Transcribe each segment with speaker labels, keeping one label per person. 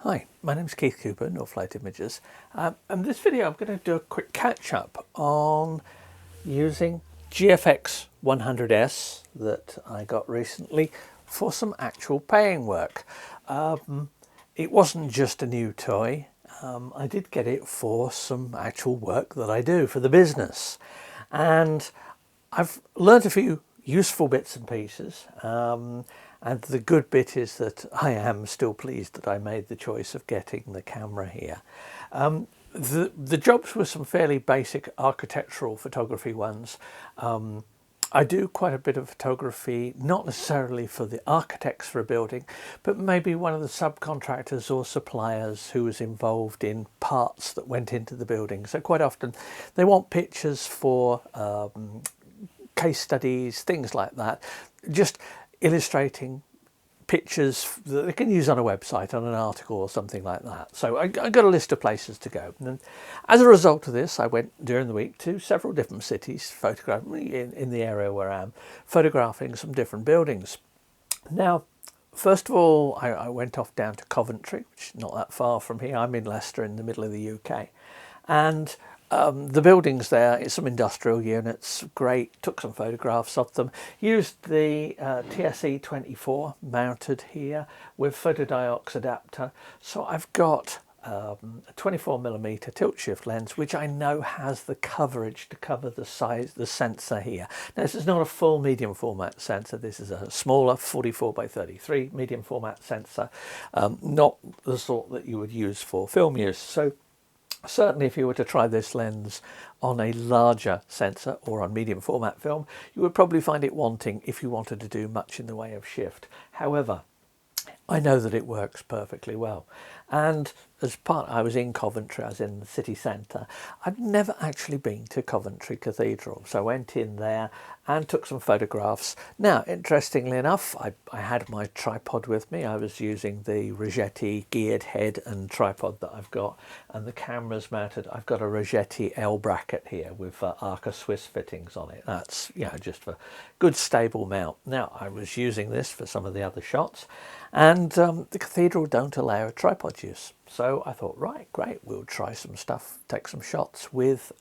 Speaker 1: Hi, my name is Keith Cooper, Northlight Images, and in this video I'm going to do a quick catch-up on using GFX100S that I got recently for some actual paying work. It wasn't just a new toy, I did get it for some actual work that I do for the business, and I've learned a few useful bits and pieces, and the good bit is that I am still pleased that I made the choice of getting the camera here. The jobs were some fairly basic architectural photography ones. I do quite a bit of photography, not necessarily for the architects for a building, but maybe one of the subcontractors or suppliers who was involved in parts that went into the building. So quite often they want pictures for case studies, things like that, just illustrating pictures that they can use on a website, on an article or something like that. So I got a list of places to go. And as a result of this, I went during the week to several different cities, photographing in the area where I am, photographing some different buildings. Now, first of all, I went off down to Coventry, which is not that far from here. I'm in Leicester in the middle of the UK. And the buildings there, it's some industrial units, great, took some photographs of them, used the TSE24 mounted here with photodiox adapter. So I've got a 24mm tilt shift lens, which I know has the coverage to cover the size, the sensor here. Now, this is not a full medium format sensor. This is a smaller 44x33 medium format sensor, not the sort that you would use for film use. So certainly if you were to try this lens on a larger sensor or on medium format film, you would probably find it wanting if you wanted to do much in the way of shift. However, I know that it works perfectly well. And as part, I was in Coventry, I was in the city centre. I'd never actually been to Coventry Cathedral, so I went in there and took some photographs. Now, interestingly enough, I had my tripod with me. I was using the Rigetti geared head and tripod that I've got, and the camera's mounted. I've got a Rigetti L bracket here with Arca Swiss fittings on it. That's, you know, just for good stable mount. Now, I was using this for some of the other shots, and the cathedral don't allow tripod use. So I thought, right, great, we'll try some stuff, take some shots with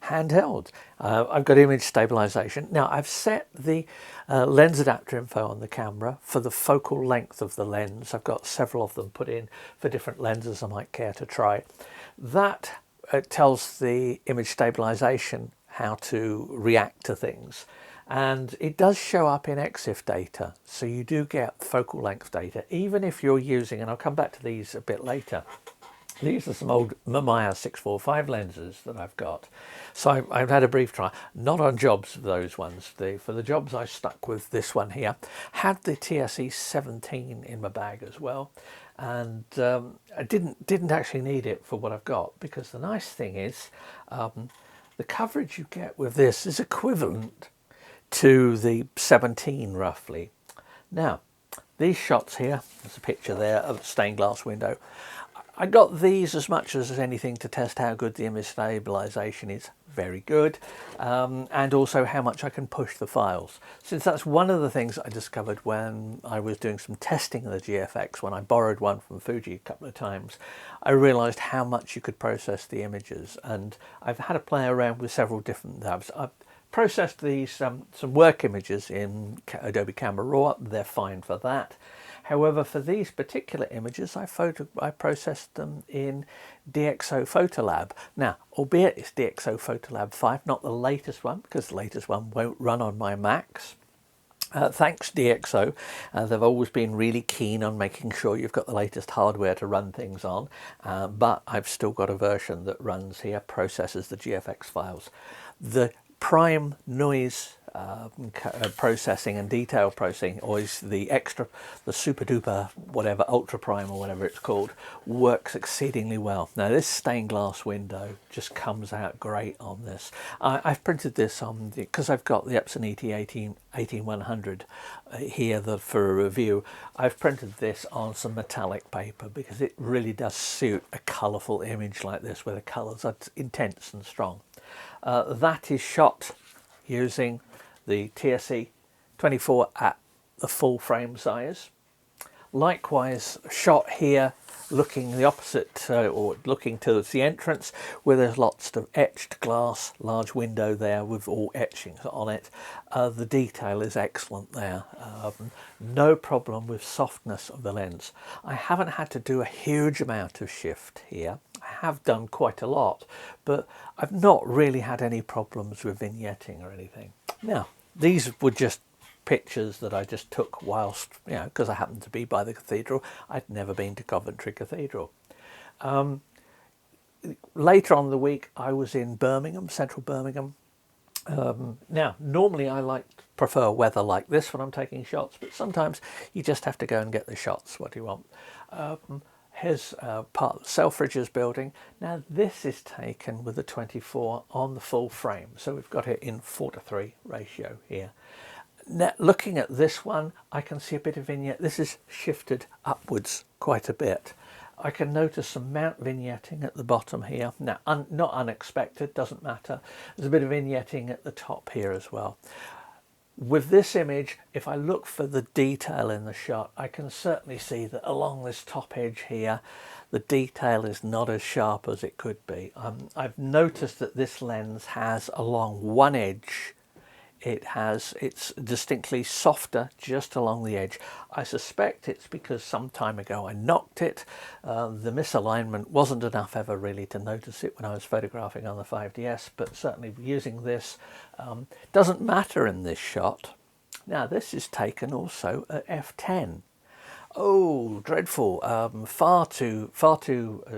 Speaker 1: handheld. I've got image stabilization. Now I've set the lens adapter info on the camera for the focal length of the lens. I've got several of them put in for different lenses I might care to try. That tells the image stabilization how to react to things. And it does show up in EXIF data, so you do get focal length data, even if you're using, and I'll come back to these a bit later, these are some old Mamiya 645 lenses that I've got. So I've had a brief try, not on jobs, those ones. For the jobs I stuck with this one here. Had the TSE 17 in my bag as well. And I didn't actually need it for what I've got, because the nice thing is the coverage you get with this is equivalent to the 17 roughly. Now, these shots here, there's a picture there of a stained glass window. I got these as much as anything to test how good the image stabilization is. Very good. And also how much I can push the files. Since that's one of the things I discovered when I was doing some testing of the GFX, when I borrowed one from Fuji a couple of times, I realized how much you could process the images. And I've had to play around with several different tabs. I've processed these some work images in Adobe Camera Raw. They're fine for that. However, for these particular images, I processed them in DxO Photolab. Now, albeit it's DxO Photolab 5, not the latest one, because the latest one won't run on my Macs. Thanks DxO, they've always been really keen on making sure you've got the latest hardware to run things on, but I've still got a version that runs here, processes the GFX files. The prime noise processing and detail processing, or is the super duper whatever, ultra prime or whatever it's called, works exceedingly well. Now this stained glass window just comes out great on this. I've printed this on because I've got the Epson ET 18100 here for a review. I've printed this on some metallic paper because it really does suit a colourful image like this where the colours are intense and strong. That is shot using the TSE 24 at the full frame size. Likewise, shot here looking the opposite or looking towards the entrance where there's lots of etched glass, large window there with all etchings on it. The detail is excellent there. No problem with softness of the lens. I haven't had to do a huge amount of shift here. I have done quite a lot, but I've not really had any problems with vignetting or anything. Now, these were just pictures that I just took whilst, because I happened to be by the cathedral. I'd never been to Coventry Cathedral. Later on in the week, I was in Birmingham, central Birmingham. Now, normally I prefer weather like this when I'm taking shots, but sometimes you just have to go and get the shots. What do you want? Here's part of the Selfridges building. Now, this is taken with a 24 on the full frame, so we've got it in 4:3 ratio here. Now, looking at this one, I can see a bit of vignette. This is shifted upwards quite a bit. I can notice some mount vignetting at the bottom here. Now, not unexpected, doesn't matter. There's a bit of vignetting at the top here as well. With this image, if I look for the detail in the shot, I can certainly see that along this top edge here, the detail is not as sharp as it could be. I've noticed that this lens has along one edge, it's distinctly softer just along the edge. I suspect it's because some time ago I knocked it. The misalignment wasn't enough ever really to notice it when I was photographing on the 5DS, but certainly using this doesn't matter in this shot. Now, this is taken also at f10. Oh, dreadful. Far too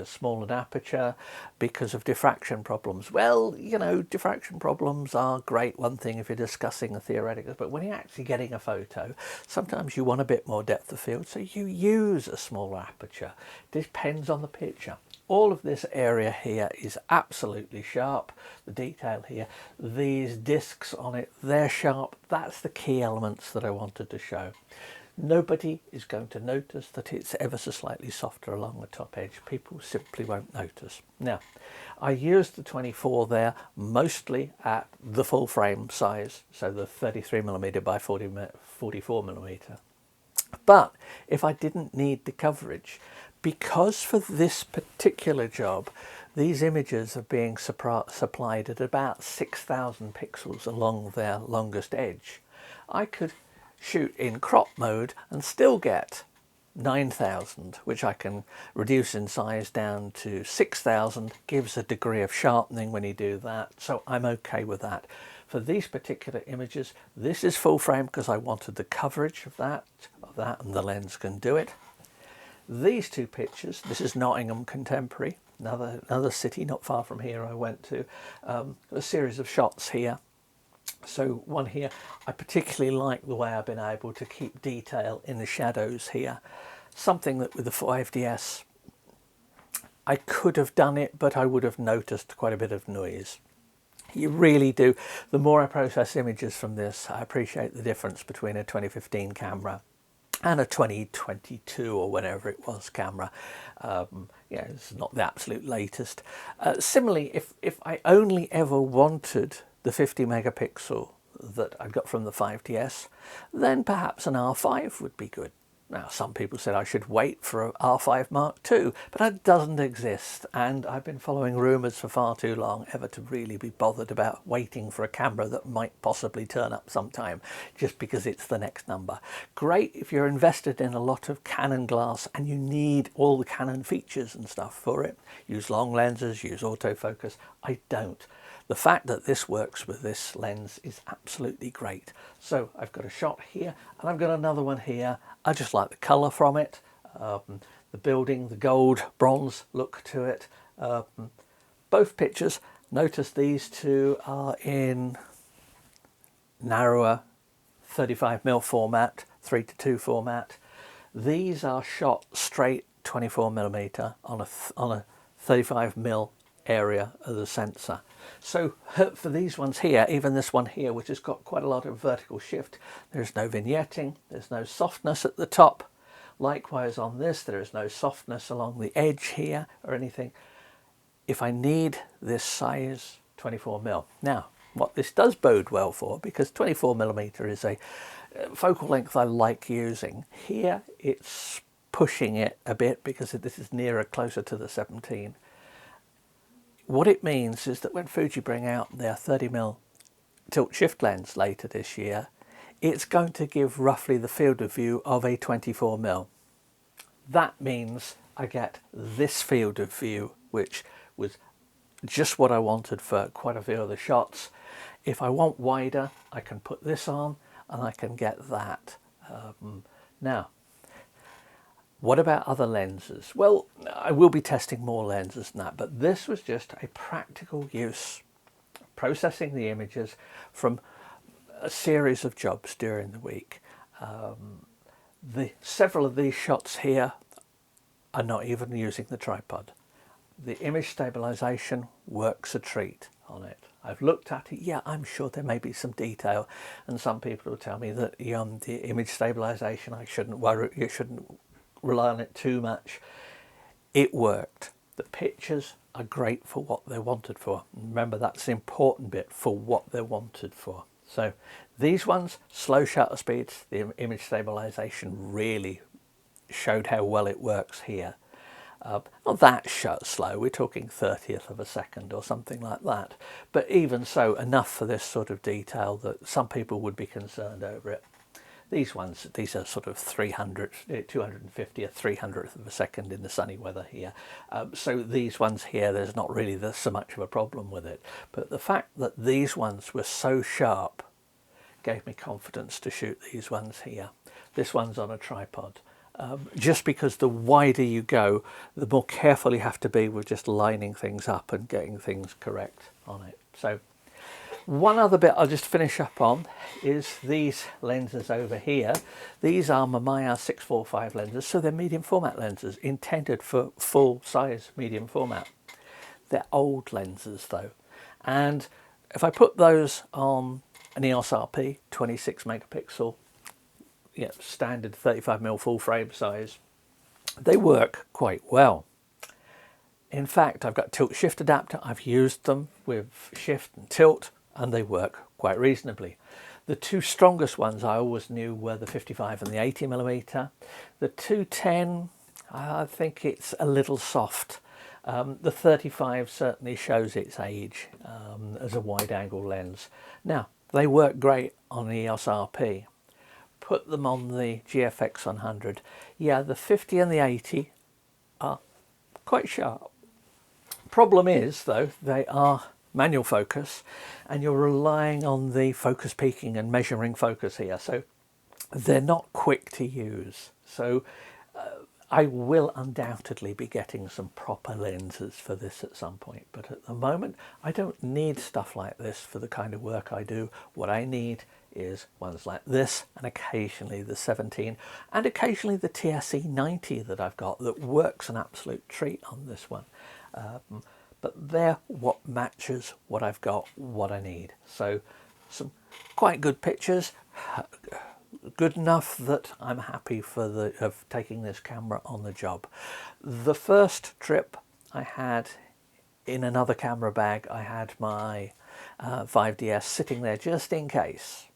Speaker 1: small an aperture because of diffraction problems. Well, diffraction problems are great, one thing if you're discussing a theoretical, but when you're actually getting a photo, sometimes you want a bit more depth of field, so you use a smaller aperture. Depends on the picture. All of this area here is absolutely sharp. The detail here, these discs on it, they're sharp. That's the key elements that I wanted to show. Nobody is going to notice that it's ever so slightly softer along the top edge. People simply won't notice. Now, I used the 24 there mostly at the full frame size, so the 33mm by 44mm. But if I didn't need the coverage, because for this particular job, these images are being supplied at about 6,000 pixels along their longest edge, I could shoot in crop mode and still get 9,000, which I can reduce in size down to 6,000, gives a degree of sharpening when you do that, so I'm okay with that. For these particular images, this is full frame because I wanted the coverage of that, and the lens can do it. These two pictures, this is Nottingham Contemporary, another city not far from here I went to, a series of shots here. So one here, I particularly like the way I've been able to keep detail in the shadows here. Something that with the 5DS, I could have done it, but I would have noticed quite a bit of noise. You really do. The more I process images from this, I appreciate the difference between a 2015 camera and a 2022 or whenever it was camera. It's not the absolute latest. Similarly, if I only ever wanted the 50 megapixel that I got from the 5DS, then perhaps an R5 would be good. Now, some people said I should wait for an R5 Mark II, but that doesn't exist, and I've been following rumours for far too long ever to really be bothered about waiting for a camera that might possibly turn up sometime just because it's the next number. Great if you're invested in a lot of Canon glass and you need all the Canon features and stuff for it. Use long lenses, use autofocus. I don't. The fact that this works with this lens is absolutely great. So I've got a shot here and I've got another one here. I just like the colour from it, the building, the gold, bronze look to it. Both pictures, notice these two are in narrower 35mm format, 3:2 format. These are shot straight 24mm on a 35mm area of the sensor. So for these ones here, even this one here, which has got quite a lot of vertical shift, there's no vignetting, there's no softness at the top. Likewise on this, there is no softness along the edge here or anything. If I need this size, 24mm. Now, what this does bode well for, because 24mm is a focal length I like using. Here it's pushing it a bit because this is closer to the 17. What it means is that when Fuji bring out their 30mm tilt shift lens later this year, it's going to give roughly the field of view of a 24mm. That means I get this field of view, which was just what I wanted for quite a few of the shots. If I want wider, I can put this on and I can get that. Now, what about other lenses? Well, I will be testing more lenses than that, but this was just a practical use, processing the images from a series of jobs during the week. Several of these shots here are not even using the tripod. The image stabilization works a treat on it. I've looked at it. Yeah, I'm sure there may be some detail, and some people will tell me that the image stabilization, I shouldn't worry, you shouldn't rely on it too much. It worked. The pictures are great for what they're wanted for. Remember, that's the important bit, for what they're wanted for. So these ones, slow shutter speeds, the image stabilization really showed how well it works here. Not that slow, we're talking 30th of a second or something like that, but even so, enough for this sort of detail that some people would be concerned over it. These ones, these are sort of 250 or 300th of a second in the sunny weather here. So these ones here, there's not really so much of a problem with it. But the fact that these ones were so sharp gave me confidence to shoot these ones here. This one's on a tripod. Just because the wider you go, the more careful you have to be with just lining things up and getting things correct on it. So one other bit I'll just finish up on is these lenses over here. These are Mamiya 645 lenses, so they're medium format lenses intended for full size medium format. They're old lenses though, and if I put those on an EOS RP 26 megapixel, yeah, standard 35mm full frame size, they work quite well. In fact, I've got tilt shift adapter. I've used them with shift and tilt, and they work quite reasonably. The two strongest ones I always knew were the 55 and the 80mm. The 210, I think it's a little soft. The 35 certainly shows its age as a wide angle lens. Now, they work great on the EOS RP. Put them on the GFX100. Yeah, the 50 and the 80 are quite sharp. Problem is, though, they are manual focus, and you're relying on the focus peaking and measuring focus here, so they're not quick to use. So I will undoubtedly be getting some proper lenses for this at some point, but at the moment I don't need stuff like this for the kind of work I do. What I need is ones like this, and occasionally the 17, and occasionally the TSE 90 that I've got that works an absolute treat on this one. But they're what matches what I've got, what I need. So some quite good pictures, good enough that I'm happy for of taking this camera on the job. The first trip I had in another camera bag, I had my 5DS sitting there just in case.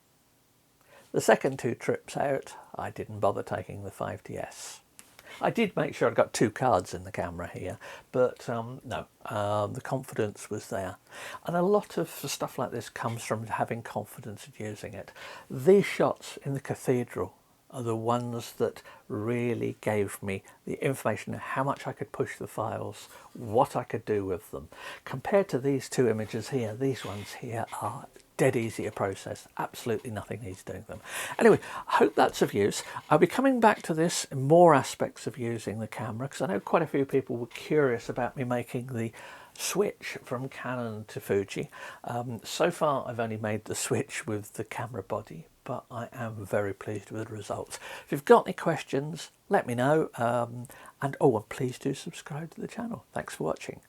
Speaker 1: The second two trips out, I didn't bother taking the 5DS. I did make sure I got two cards in the camera here, but no, the confidence was there. And a lot of stuff like this comes from having confidence in using it. These shots in the cathedral are the ones that really gave me the information of how much I could push the files, what I could do with them. Compared to these two images here, these ones here are dead easy to process. Absolutely nothing needs doing them. Anyway, I hope that's of use. I'll be coming back to this in more aspects of using the camera, because I know quite a few people were curious about me making the switch from Canon to Fuji. So far I've only made the switch with the camera body, but I am very pleased with the results. If you've got any questions, let me know, and please do subscribe to the channel. Thanks for watching.